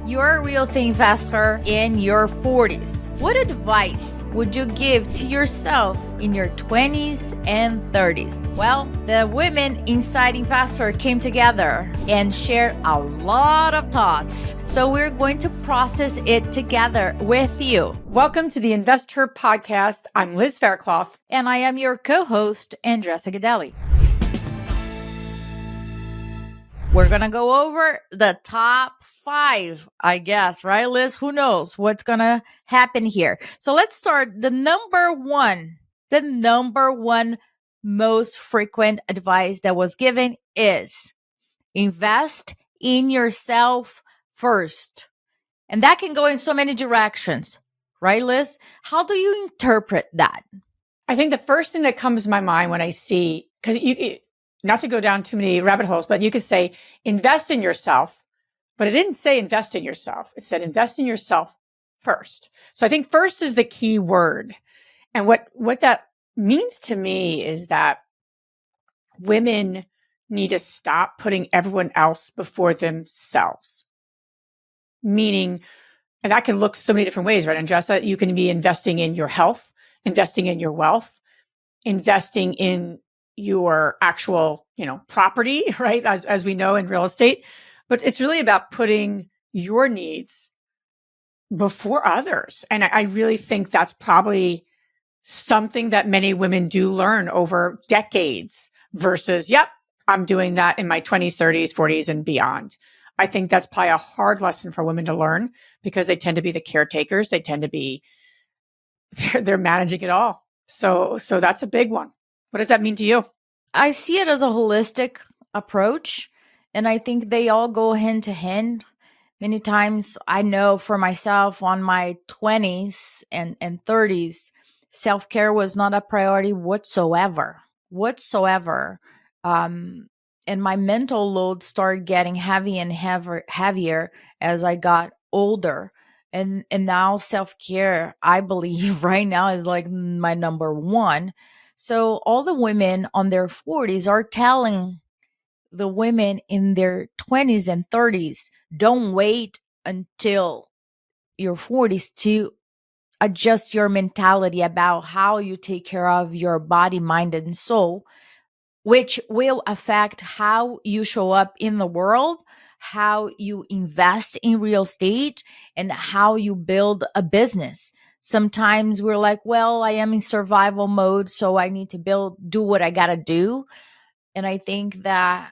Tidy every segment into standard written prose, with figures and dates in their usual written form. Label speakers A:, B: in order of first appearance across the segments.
A: You're a real estate investor in your 40s. What advice would you give to yourself in your 20s and 30s? Well, the women inside InvestHER came together and shared a lot of thoughts. So we're going to process it together with you.
B: Welcome to the InvestHER podcast. I'm Liz Fairclough.
A: And I am your co-host, Andressa Gadelli. We're going to go over the top 5, I guess, right, Liz? Who knows what's going to happen here? So let's start. The number one most frequent advice that was given is invest in yourself first. And that can go in so many directions, right, Liz? How do you interpret that?
B: I think the first thing that comes to my mind when I see, because not to go down too many rabbit holes, but you could say invest in yourself, but it didn't say invest in yourself. It said invest in yourself first. So I think first is the key word. And what that means to me is that women need to stop putting everyone else before themselves. Meaning, and that can look so many different ways, right, Andressa? You can be investing in your health, investing in your wealth, investing in your actual, property, right? As we know in real estate, but it's really about putting your needs before others. And I really think that's probably something that many women do learn over decades versus, yep, I'm doing that in my 20s, 30s, 40s, and beyond. I think that's probably a hard lesson for women to learn because they tend to be the caretakers. They tend to be, they're managing it all. So that's a big one. What does that mean to you?
A: I see it as a holistic approach, and I think they all go hand to hand. Many times I know for myself on my 20s and 30s, self-care was not a priority whatsoever. And my mental load started getting heavy and heavier as I got older. And now self-care, I believe right now is like my number one. So all the women on their 40s are telling the women in their 20s and 30s, don't wait until your 40s to adjust your mentality about how you take care of your body, mind, and soul, which will affect how you show up in the world, how you invest in real estate, and how you build a business. Sometimes we're like, well, I am in survival mode, so I need to do what I got to do. And I think that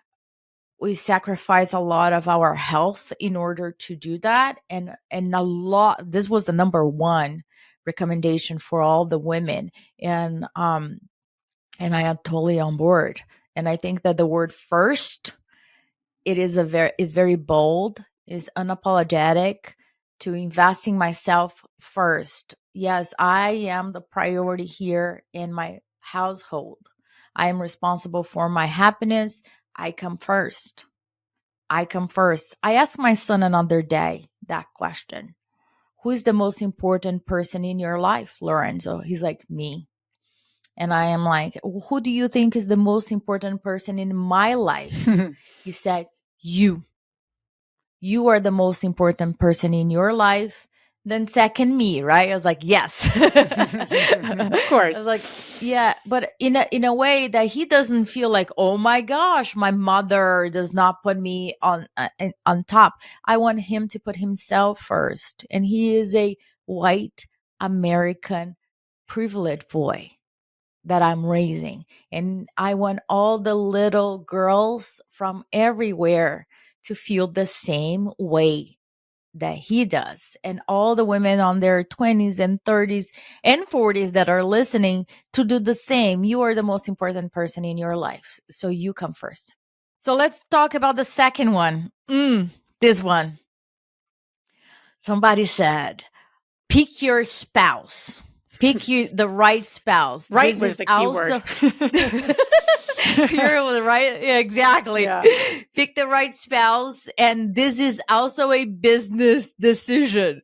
A: we sacrifice a lot of our health in order to do that. And this was the number one recommendation for all the women. And I am totally on board. And I think that the word first, it is very bold, is unapologetic to investing myself first. Yes, I am the priority here in my household. I am responsible for my happiness. I come first. I asked my son another day that question. Who is the most important person in your life, Lorenzo? He's like, me. And I am like, who do you think is the most important person in my life? He said, you. You are the most important person in your life. Then second, me, right? I was like, yes.
B: Of course.
A: I was like, yeah, but in a way that he doesn't feel like, oh my gosh, my mother does not put me on top. I want him to put himself first. And he is a white American privileged boy that I'm raising. And I want all the little girls from everywhere to feel the same way that he does. And all the women on their 20s and 30s and 40s that are listening to do the same. You are the most important person in your life. So you come first. So let's talk about the second one. This one. Somebody said, pick your spouse. Pick the right spouse.
B: Right was the key word.
A: You're right. Yeah, exactly.
B: Yeah.
A: Pick the right spouse. And this is also a business decision.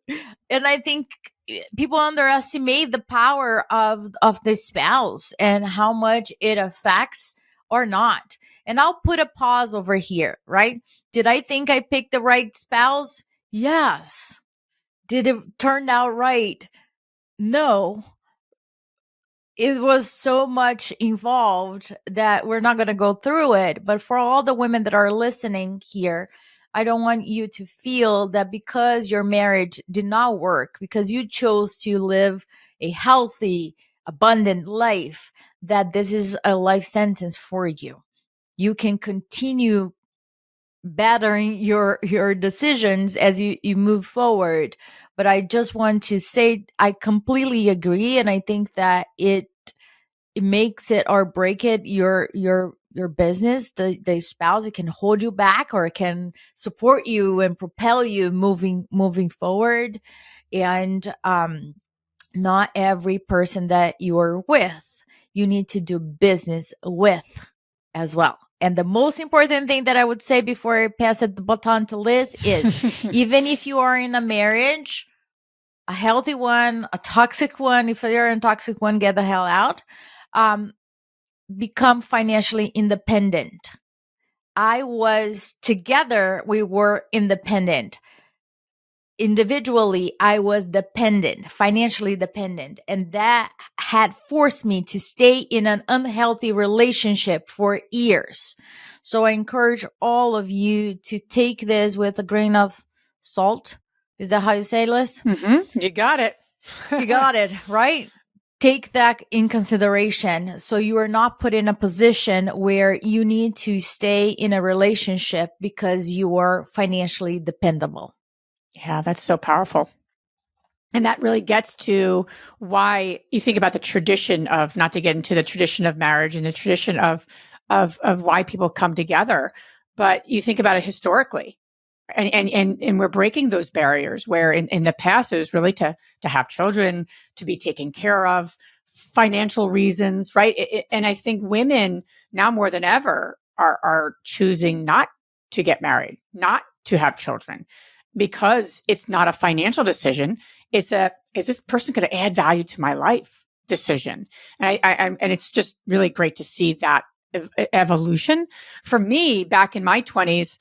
A: And I think people underestimate the power of the spouse and how much it affects or not. And I'll put a pause over here, right? Did I think I picked the right spouse? Yes. Did it turn out right? No. It was so much involved that we're not going to go through it. But for all the women that are listening here, I don't want you to feel that because your marriage did not work, because you chose to live a healthy, abundant life, that this is a life sentence for you. You can continue bettering your decisions as you move forward. But I just want to say I completely agree, and I think that it makes it or break it your business. The spouse, it can hold you back or it can support you and propel you moving forward. And not every person that you're with you need to do business with as well. And the most important thing that I would say before I pass it the baton to Liz is, even if you are in a marriage, a healthy one, a toxic one, if you're in a toxic one, get the hell out. um, become financially independent. I was together, we were independent. Individually, I was dependent, financially dependent. And that had forced me to stay in an unhealthy relationship for years. So I encourage all of you to take this with a grain of salt. Is that how you say, Liz?
B: You got it.
A: You got it, right? Take that in consideration so you are not put in a position where you need to stay in a relationship because you are financially dependable.
B: Yeah, that's so powerful. And that really gets to why you think about the tradition of, not to get into the tradition of marriage and the tradition of why people come together, but you think about it historically. And we're breaking those barriers where in the past it was really to have children, to be taken care of, financial reasons, right? And I think women now more than ever are choosing not to get married, not to have children, because it's not a financial decision. It's a, is this person going to add value to my life decision? And and it's just really great to see that evolution. For me, back in my 20s,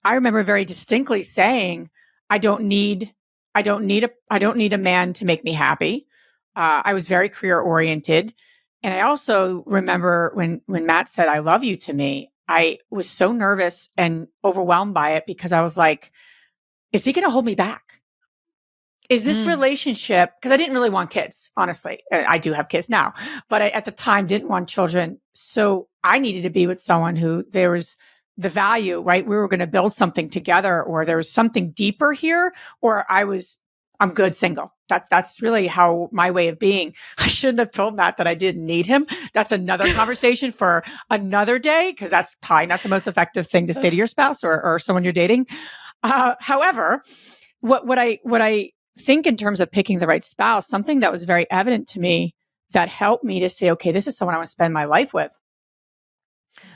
B: I remember very distinctly saying, I don't need a man to make me happy. I was very career oriented. And I also remember when Matt said, I love you to me, I was so nervous and overwhelmed by it because I was like, is he going to hold me back? Is this
A: Mm,
B: relationship, because I didn't really want kids, honestly. I do have kids now, but I, at the time, didn't want children. So I needed to be with someone who there was the value, right? We were going to build something together, or there was something deeper here, or I'm good single. That's really how my way of being. I shouldn't have told Matt that I didn't need him. That's another conversation for another day, because that's probably not the most effective thing to say to your spouse or someone you're dating. However, what I think in terms of picking the right spouse, something that was very evident to me that helped me to say, okay, this is someone I want to spend my life with,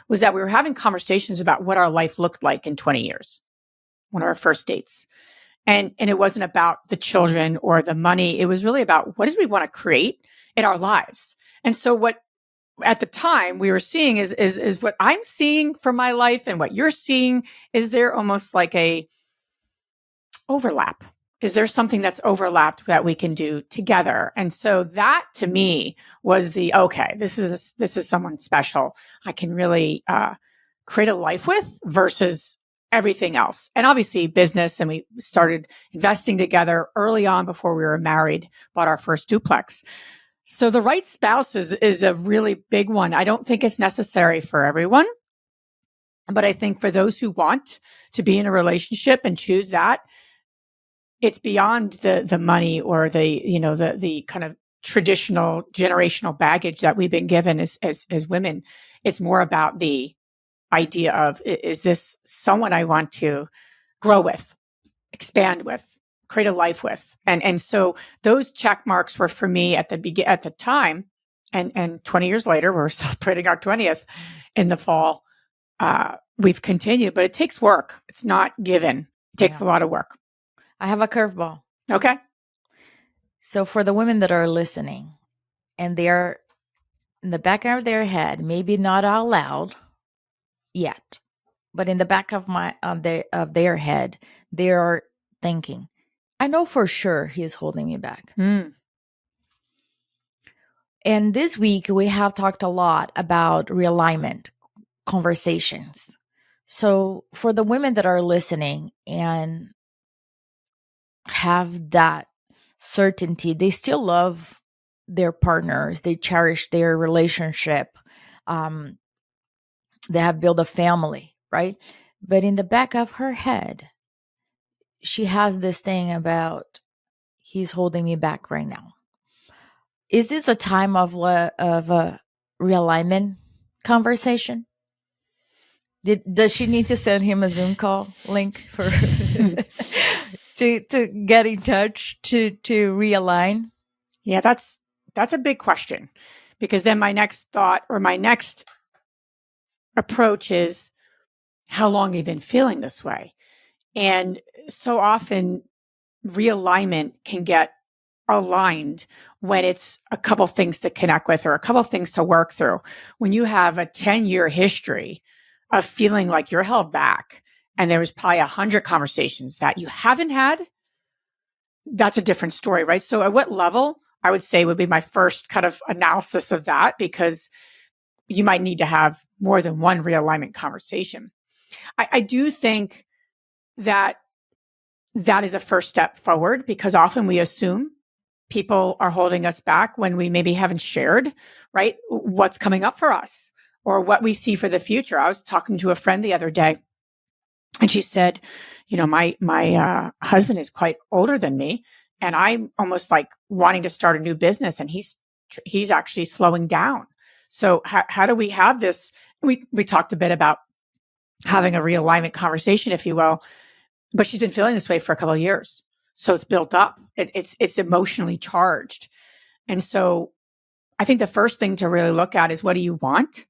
B: was that we were having conversations about what our life looked like in 20 years, one of our first dates. And it wasn't about the children or the money. It was really about what did we want to create in our lives. And so what at the time we were seeing is what I'm seeing from my life and what you're seeing. Is there almost like a overlap? Is there something that's overlapped that we can do together? And so that to me was the, okay, this is someone special I can really create a life with versus everything else. And obviously business. And we started investing together early on before we were married, bought our first duplex. So the right spouse is a really big one. I don't think it's necessary for everyone, but I think for those who want to be in a relationship and choose that, it's beyond the money or the kind of traditional generational baggage that we've been given as women. It's more about the idea of, is this someone I want to grow with, expand with, create a life with? And so those check marks were for me at the time. And 20 years later, we're celebrating our 20th in the fall. We've continued, but it takes work. It's not given. It takes
A: yeah.
B: a lot of work.
A: I have a curveball.
B: Okay.
A: So for the women that are listening and they're in the back of their head, maybe not out loud yet, but in the back of their head, they are thinking. I know for sure he's holding me back.
B: Mm.
A: And this week, we have talked a lot about realignment conversations. So, for the women that are listening and have that certainty, they still love their partners, they cherish their relationship, um, they have built a family, right? But in the back of her head, she has this thing about, he's holding me back right now. Is this a time of a realignment conversation? Does she need to send him a Zoom call link for to get in touch to realign?
B: Yeah, that's a big question, because then my next thought or my next approach is, how long have you been feeling this way? And so often realignment can get aligned when it's a couple things to connect with or a couple things to work through. When you have a 10-year history of feeling like you're held back and there was probably 100 conversations that you haven't had, that's a different story, right? So at what level, I would say, would be my first kind of analysis of that, because you might need to have more than one realignment conversation. I do think that that is a first step forward, because often we assume people are holding us back when we maybe haven't shared, right, what's coming up for us or what we see for the future. I was talking to a friend the other day, and she said, my husband is quite older than me, and I'm almost like wanting to start a new business, and he's actually slowing down. So how do we have this? We talked a bit about having a realignment conversation, if you will, but she's been feeling this way for a couple of years. So it's built up. It's emotionally charged. And so I think the first thing to really look at is, what do you want?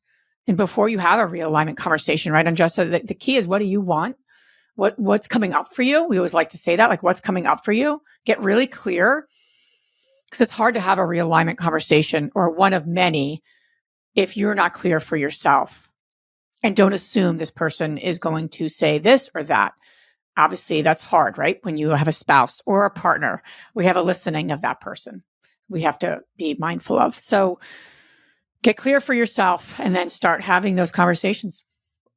B: And before you have a realignment conversation, right, Andressa, the key is, what do you want? What's coming up for you? We always like to say that, like, what's coming up for you? Get really clear, because it's hard to have a realignment conversation, or one of many, if you're not clear for yourself. And don't assume this person is going to say this or that. Obviously, that's hard, right? When you have a spouse or a partner, we have a listening of that person we have to be mindful of. So get clear for yourself and then start having those conversations.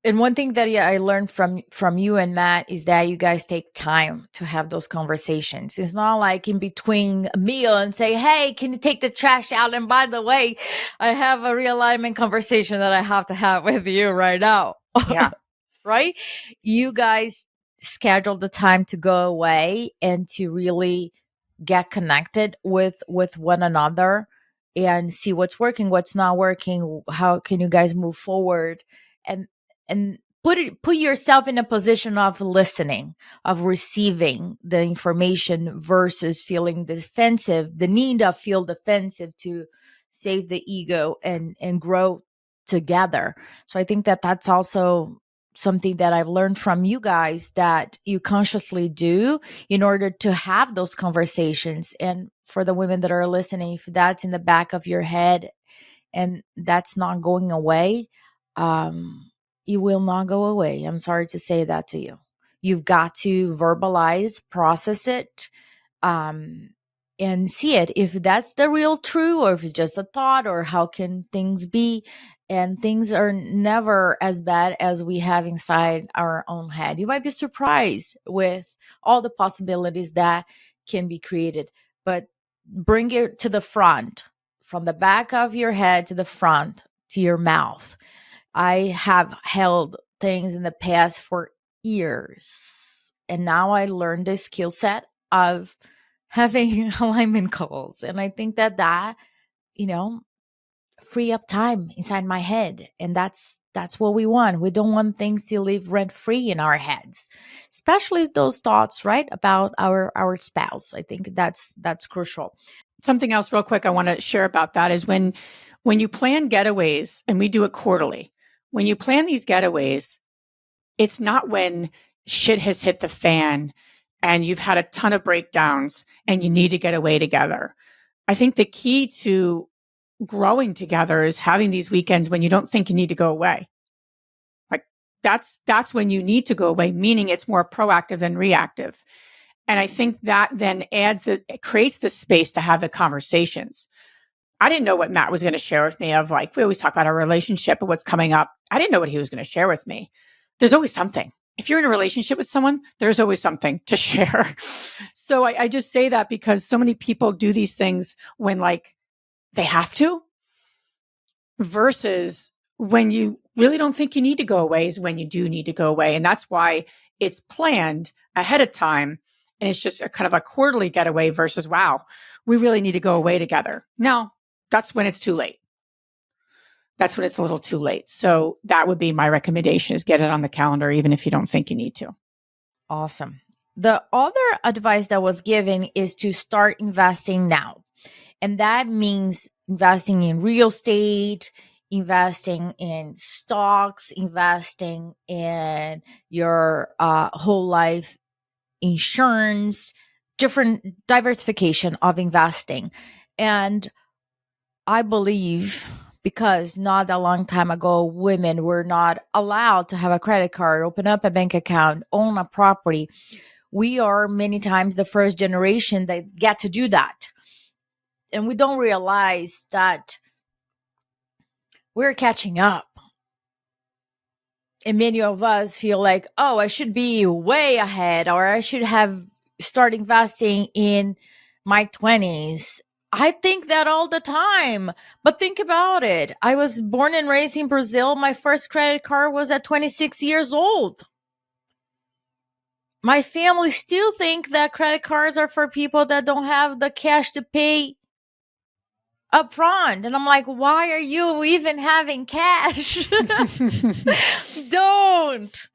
A: And one thing that I learned from you and Matt is that you guys take time to have those conversations. It's not like in between a meal and say, "Hey, can you take the trash out? And by the way, I have a realignment conversation that I have to have with you right now."
B: Yeah.
A: Right? You guys schedule the time to go away and to really get connected with one another and see what's working, what's not working, how can you guys move forward, and put yourself in a position of listening, of receiving the information versus feeling defensive, the need to feel defensive to save the ego and grow together. So I think that that's also something that I've learned from you guys, that you consciously do in order to have those conversations. And for the women that are listening, if that's in the back of your head and that's not going away, it will not go away. I'm sorry to say that to you. You've got to verbalize, process it, um, and see it, if that's the real true or if it's just a thought, or how can things be. And things are never as bad as we have inside our own head. You might be surprised with all the possibilities that can be created, but bring it to the front, from the back of your head to the front to your mouth. I have held things in the past for years, and now I learned the skill set of having alignment calls. And I think that you know free up time inside my head, and that's what we want. We don't want things to live rent free in our heads, especially those thoughts, right, about our spouse. I think that's crucial.
B: Something else real quick I want to share about that is, when you plan getaways, and we do it quarterly, when you plan these getaways, it's not when shit has hit the fan and you've had a ton of breakdowns and you need to get away together. I think the key to growing together is having these weekends when you don't think you need to go away. Like, that's when you need to go away, meaning it's more proactive than reactive. And I think that then creates the space to have the conversations. I didn't know what Matt was going to share with me of like, we always talk about our relationship and what's coming up. I didn't know what he was going to share with me. There's always something. If you're in a relationship with someone, there's always something to share. So I just say that because so many people do these things when like they have to, versus when you really don't think you need to go away is when you do need to go away. And that's why it's planned ahead of time. And it's just a kind of a quarterly getaway versus, wow, we really need to go away together. No, that's when it's too late. That's when it's a little too late. So that would be my recommendation, is get it on the calendar, even if you don't think you need to.
A: Awesome. The other advice that was given is to start investing now. And that means investing in real estate, investing in stocks, investing in your whole life insurance, different diversification of investing. And I believe because not a long time ago, women were not allowed to have a credit card, open up a bank account, own a property. We are many times the first generation that get to do that. And we don't realize that we're catching up. And many of us feel like, oh, I should be way ahead, or I should have started investing in my 20s. I think that all the time. But think about it. I was born and raised in Brazil. My first credit card was at 26 years old. My family still think that credit cards are for people that don't have the cash to pay up front. And I'm like, why are you even having cash? Don't.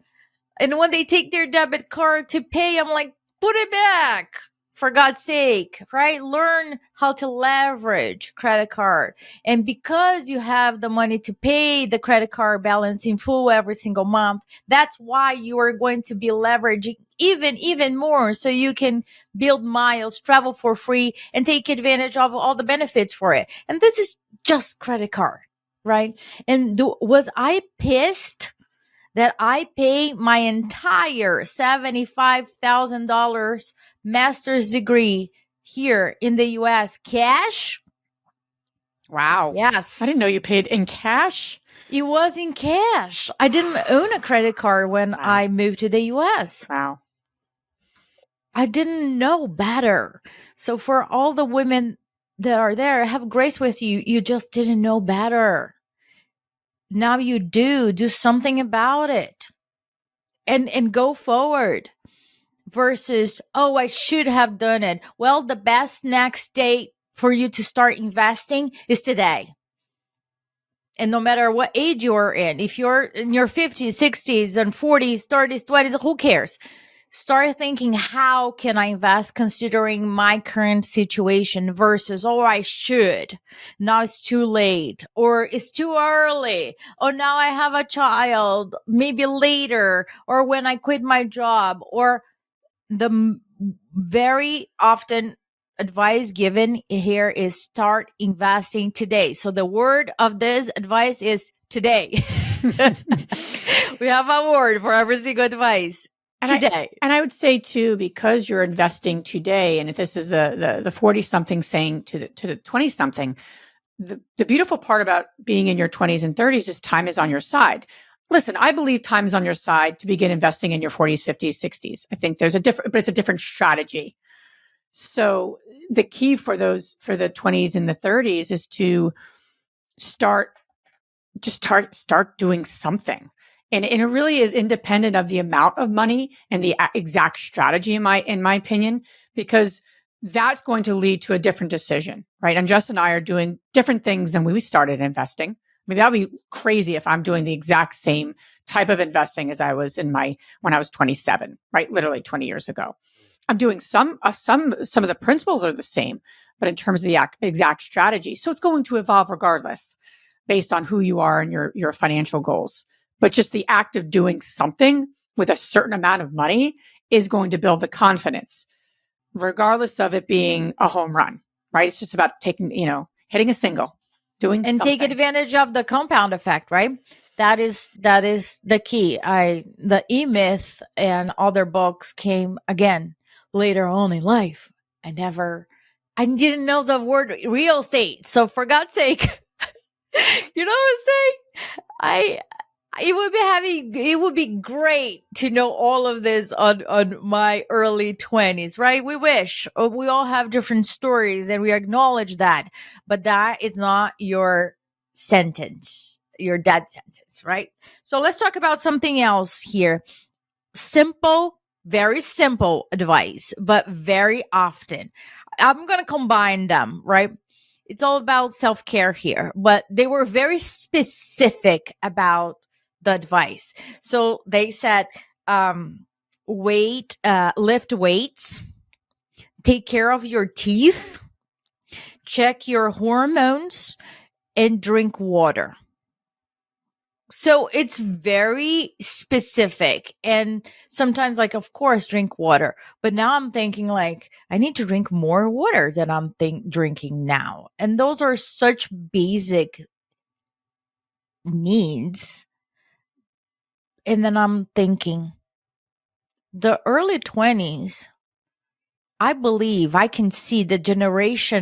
A: And when they take their debit card to pay, I'm like, put it back. For God's sake, right? Learn how to leverage credit card. And because you have the money to pay the credit card balance in full every single month, that's why you are going to be leveraging even more, so you can build miles, travel for free, and take advantage of all the benefits for it. And this is just credit card, right? And was I pissed that I pay my entire $75,000 master's degree here in the US cash?
B: Wow.
A: Yes.
B: I didn't know you paid in cash.
A: It was in cash. I didn't own a credit card when I moved to the US.
B: Wow.
A: I didn't know better. So for all the women that are there, have grace with you. You just didn't know better. Now you do something about it. And go forward. Versus, oh, I should have done it. Well, the best next day for you to start investing is today. And no matter what age you're in, if you're in your 50s, 60s, and 40s, 30s, 20s, who cares? Start thinking, how can I invest considering my current situation versus, oh, I should. Now it's too late, or it's too early. Oh, now I have a child, maybe later, or when I quit my job, or the very often advice given here is start investing today. So the word of this advice is today. We have a word for every single advice. Today.
B: And I would say too, because you're investing today, and if this is the 40 something saying to the 20 something, the beautiful part about being in your 20s and 30s is time is on your side. Listen, I believe time is on your side to begin investing in your 40s, 50s, 60s. I think there's but it's a different strategy. So the key for the 20s and the 30s is to start doing something. And it really is independent of the amount of money and the exact strategy, in my opinion, because that's going to lead to a different decision, right? And Justin and I are doing different things than when we started investing. I mean, that would be crazy if I'm doing the exact same type of investing as I was when I was 27, right? Literally 20 years ago. I'm doing some of the principles are the same, but in terms of the exact strategy. So it's going to evolve regardless based on who you are and your financial goals. But just the act of doing something with a certain amount of money is going to build the confidence, regardless of it being a home run, right? It's just about hitting a single, doing
A: and
B: something.
A: Take advantage of the compound effect, right? That is the key. The E-Myth and other books came again. later on in life, I didn't know the word real estate. So for God's sake, you know what I'm saying? I it would be great to know all of this on my early 20s, right? We wish. We all have different stories and we acknowledge that, but that is not your sentence, your dead sentence, right? So let's talk about something else here. Simple, very simple advice, but very often I'm going to combine them, right? It's all about self care here, but they were very specific about the advice. So they said, lift weights, take care of your teeth, check your hormones, and drink water. So it's very specific. And sometimes, like, of course, drink water. But now I'm thinking, like, I need to drink more water than I'm drinking now. And those are such basic needs. And then I'm thinking, the early 20s, I believe I can see the generation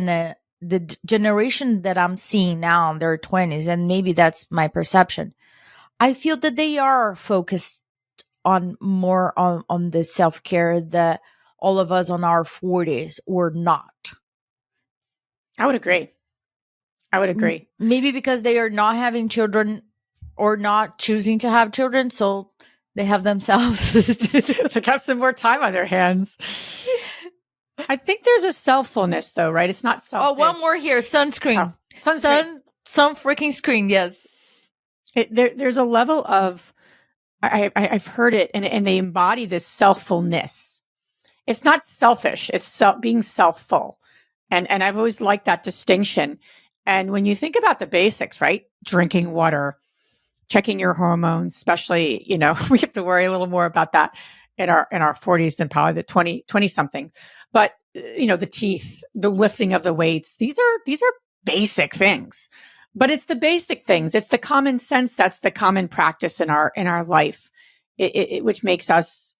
A: that I'm seeing now in their 20s, and maybe that's my perception. I feel that they are focused on more on the self-care that all of us on our 40s were not.
B: I would agree. I would agree.
A: Maybe because they are not having children or not choosing to have children, so they have themselves.
B: They got some more time on their hands. I think there's a selffulness, though, right? It's not selfish.
A: Oh, one more here. Sunscreen.
B: Oh, sunscreen.
A: Sun freaking screen. Yes.
B: There's a level of, I've heard it, and they embody this selffulness. It's not selfish. It's being selfful. And I've always liked that distinction. And when you think about the basics, right? Drinking water, checking your hormones, especially, we have to worry a little more about that in our 40s than probably the 20 something. But, the teeth, the lifting of the weights, these are basic things. But it's the basic things. It's the common sense. That's the common practice in our life, which makes us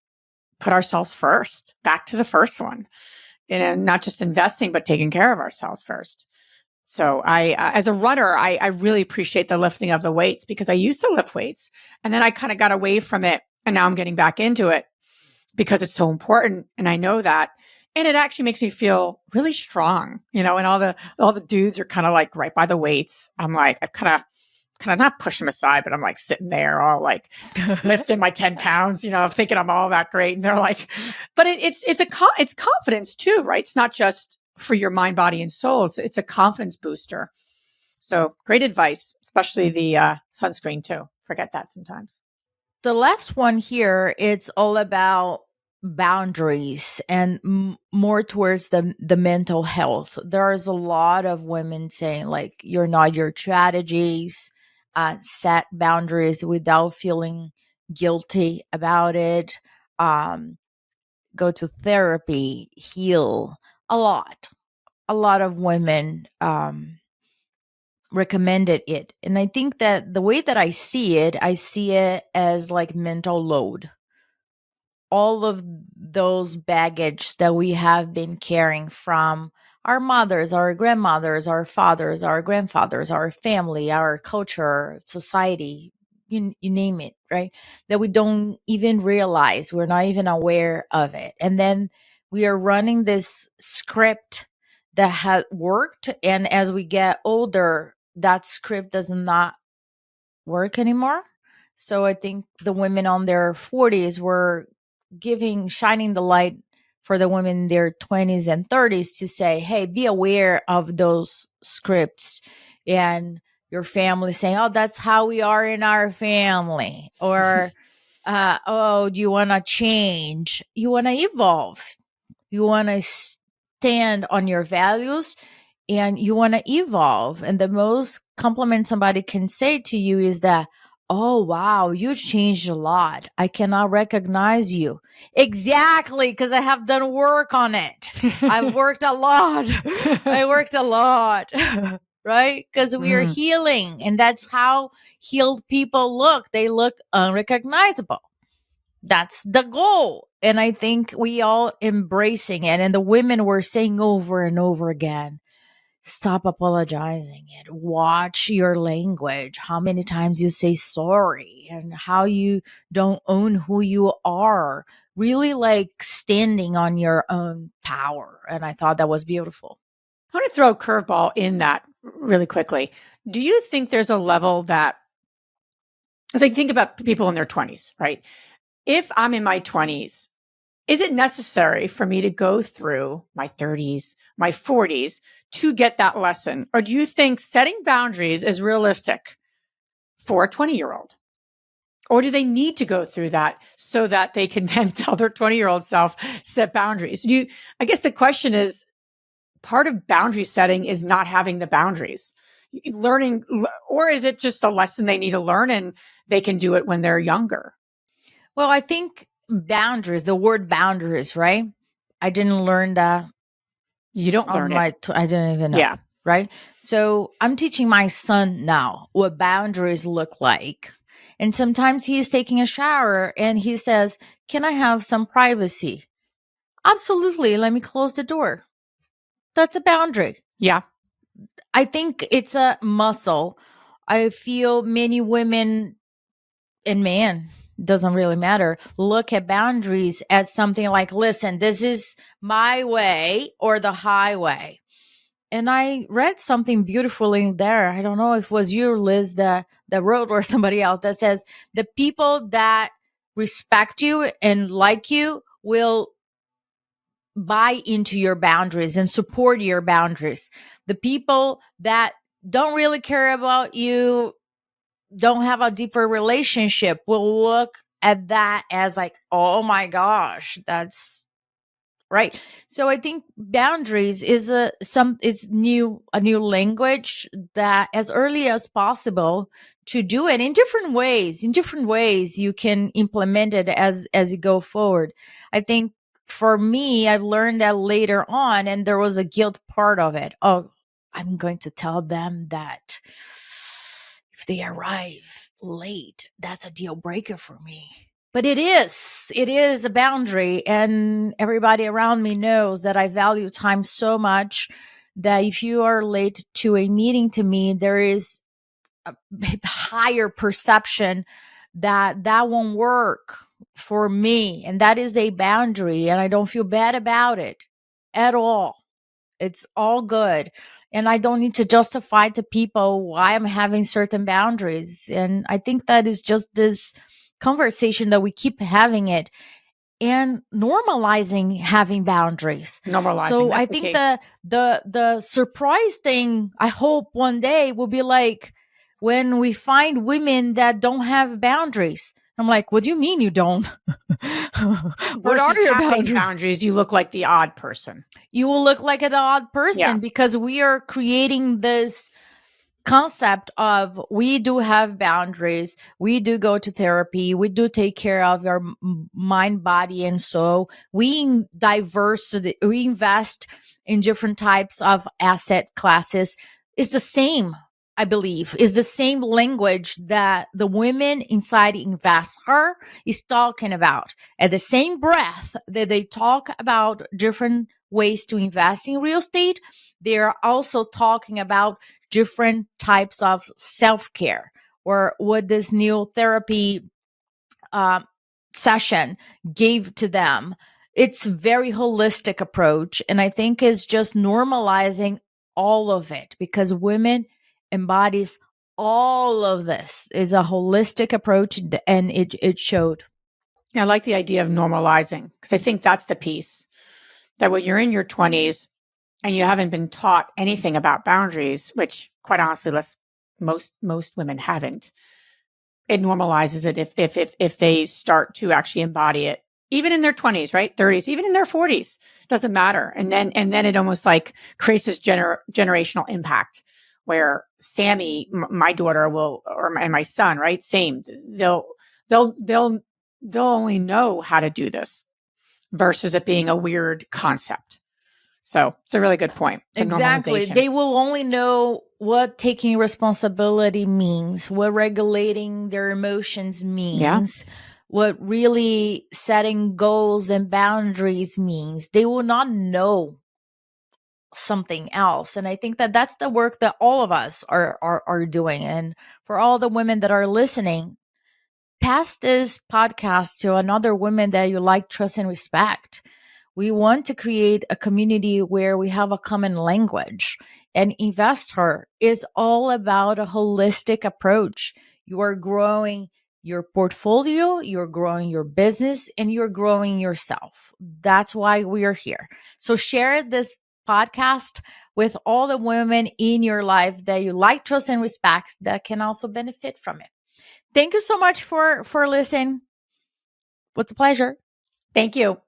B: put ourselves first, back to the first one, and not just investing, but taking care of ourselves first. So as a runner, I really appreciate the lifting of the weights, because I used to lift weights and then I kind of got away from it, and now I'm getting back into it because it's so important. And I know that. And it actually makes me feel really strong, and all the dudes are kind of like right by the weights. I'm like, I kind of not push them aside, but I'm like sitting there all like lifting my 10 pounds, thinking I'm all that great. And they're like, but it's confidence too, right? It's not just for your mind, body, and soul. It's a confidence booster. So great advice, especially the sunscreen too. Forget that sometimes.
A: The last one here, it's all about boundaries and more towards the mental health. There's a lot of women saying, like, you're not your strategies, set boundaries without feeling guilty about it, go to therapy, heal. A lot of women recommended it. And I think that the way that I see it as like mental load. All of those baggage that we have been carrying from our mothers, our grandmothers, our fathers, our grandfathers, our family, our culture, society, you name it, right? That we don't even realize, we're not even aware of it. And then we are running this script that has worked. And as we get older, that script does not work anymore. So I think the women on their 40s were shining the light for the women in their 20s and 30s to say, hey, be aware of those scripts, and your family saying, oh, that's how we are in our family. Or, oh, do you want to change? You want to evolve. You want to stand on your values, and you want to evolve. And the most compliment somebody can say to you is that, oh, wow, you changed a lot. I cannot recognize you. Exactly, because I have done work on it. I've worked a lot. I worked a lot. Right? Because we are healing. And that's how healed people look. They look unrecognizable. That's the goal. And I think we all embracing it. And the women were saying over and over again, stop apologizing and watch your language. How many times you say sorry and how you don't own who you are. Really like standing on your own power. And I thought that was beautiful.
B: I want to throw a curveball in that really quickly. Do you think there's a level that, as I think about people in their 20s, right? If I'm in my 20s, is it necessary for me to go through my 30s, my 40s to get that lesson? Or do you think setting boundaries is realistic for a 20-year-old? Or do they need to go through that so that they can then tell their 20-year-old self, set boundaries? I guess the question is, part of boundary setting is not having the boundaries. Learning, or is it just a lesson they need to learn and they can do it when they're younger?
A: Well, I think boundaries, the word boundaries, right? I didn't learn that
B: You don't
A: on
B: learn it.
A: I didn't even know.
B: Yeah.
A: Right. So I'm teaching my son now what boundaries look like. And sometimes he is taking a shower and he says, can I have some privacy? Absolutely. Let me close the door. That's a boundary.
B: Yeah.
A: I think it's a muscle. I feel many women and man, doesn't really matter, look at boundaries as something like, listen, this is my way or the highway. And I read something beautiful in there. I don't know if it was you, Liz, that wrote, or somebody else, that says the people that respect you and like you will buy into your boundaries and support your boundaries. The people that don't really care about you, don't have a deeper relationship, will look at that as like, oh my gosh, that's right. So I think boundaries is a new language that as early as possible to do it in different ways. In different ways you can implement it as you go forward. I think for me, I've learned that later on, and there was a guilt part of it. Oh, I'm going to tell them that if they arrive late, that's a deal breaker for me. But it is a boundary. And everybody around me knows that I value time so much that if you are late to a meeting to me, there is a higher perception that that won't work for me. And that is a boundary. And I don't feel bad about it at all. It's all good. And I don't need to justify to people why I'm having certain boundaries. And I think that is just this conversation that we keep having it and normalizing having boundaries.
B: Normalizing.
A: So I
B: That's the
A: think
B: key.
A: the surprise thing I hope one day will be like when we find women that don't have boundaries. I'm like, what do you mean you don't? What are
B: Versus
A: your
B: having
A: boundaries?
B: boundaries, you look like the odd person.
A: You will look like an odd
B: Yeah.
A: person because we are creating this concept of we do have boundaries, we do go to therapy, we do take care of our mind, body, and soul. We invest in different types of asset classes. Is the same, I believe, is the same language that the women inside InvestHER is talking about. At the same breath that they talk about different ways to invest in real estate, they're also talking about different types of self-care, or what this new therapy uh, session gave to them. It's very holistic approach, and I think is just normalizing all of it because women embodies all of this. Is a holistic approach, and it showed.
B: I like the idea of normalizing because I think that's the piece that when you're in your 20s and you haven't been taught anything about boundaries, which quite honestly, most women haven't, it normalizes it if they start to actually embody it, even in their 20s, right? 30s, even in their 40s, doesn't matter. And then it almost like creates this generational impact where Sammy, my daughter and my son, right? Same. They'll, they'll, they'll only know how to do this versus it being a weird concept. So it's a really good point. The
A: Exactly.
B: normalization.
A: They will only know what taking responsibility means, what regulating their emotions
B: Yeah.
A: means, what really setting goals and boundaries means. They will not know something else. And I think that that's the work that all of us are doing. And for all the women that are listening, pass this podcast to another woman that you like, trust, and respect. We want to create a community where we have a common language. And InvestHER is all about a holistic approach. You are growing your portfolio, you're growing your business, and you're growing yourself. That's why we are here. So share this podcast with all the women in your life that you like, trust, and respect that can also benefit from it. Thank you so much for listening. What's a pleasure.
B: Thank you.